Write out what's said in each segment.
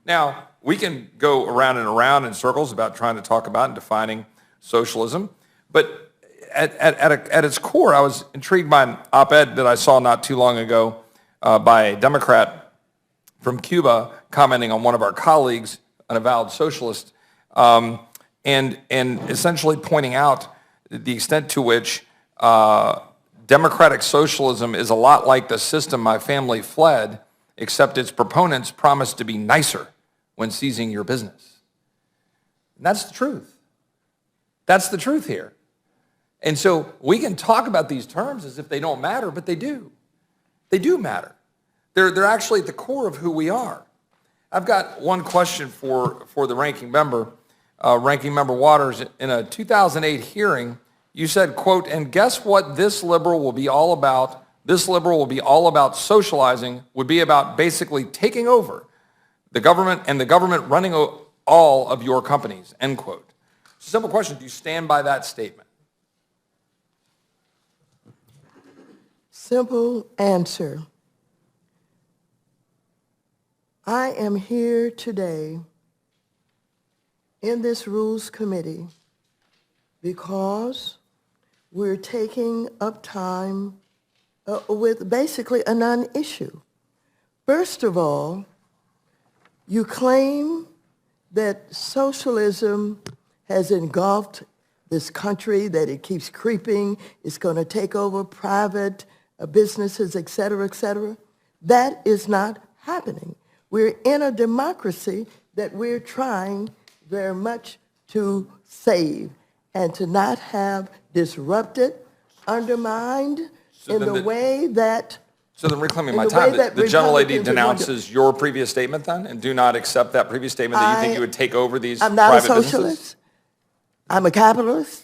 Now, we can go around and around in circles about trying to talk about and defining socialism, but at its core, I was intrigued by an op-ed that I saw not too long ago by a Democrat from Cuba commenting on one of our colleagues, an avowed socialist, and essentially pointing out the extent to which democratic socialism is a lot like the system my family fled, except its proponents promised to be nicer when seizing your business. And that's the truth. That's the truth here. And so we can talk about these terms as if they don't matter, but they do. They do matter. They're actually at the core of who we are. I've got one question for the ranking member, Ranking Member Waters. In a 2008 hearing, you said, quote, "And guess what this liberal will be all about? This liberal will be all about socializing, would be about basically taking over the government and the government running all of your companies," end quote. It's a simple question. Do you stand by that statement? Simple answer. I am here today in this Rules Committee because we're taking up time with basically a non-issue. First of all, you claim that socialism has engulfed this country, that it keeps creeping, it's going to take over private businesses, et cetera, et cetera. That is not happening. We're in a democracy that we're trying very much to save and to not have disrupted, undermined in the way that... So then, reclaiming my time, the gentlelady denounces your previous statement then and do not accept that previous statement that you think you would take over these private businesses? I'm not a socialist. I'm a capitalist.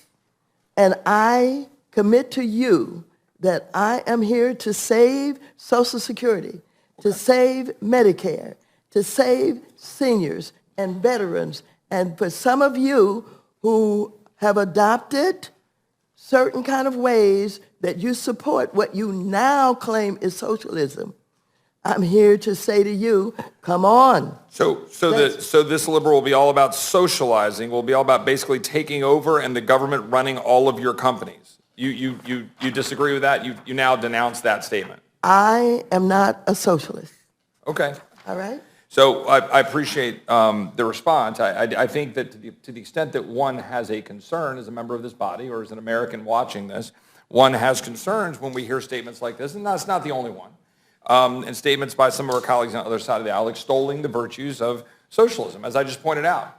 And I commit to you that I am here to save Social Security, to save Medicare, to save seniors and veterans. And for some of you who have adopted certain kind of ways that you support what you now claim is socialism, I'm here to say to you, come on. So this liberal will be all about socializing, will be all about basically taking over and the government running all of your companies. You disagree with that? You now denounce that statement. I am not a socialist. Okay. All right? So I appreciate the response. I think that to the extent that one has a concern as a member of this body or as an American watching this, one has concerns when we hear statements like this, and that's not the only one. And statements by some of our colleagues on the other side of the aisle extolling the virtues of socialism. As I just pointed out,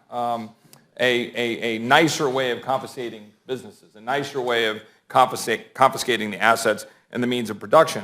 a nicer way of confiscating businesses, a nicer way of confiscating the assets and the means of production.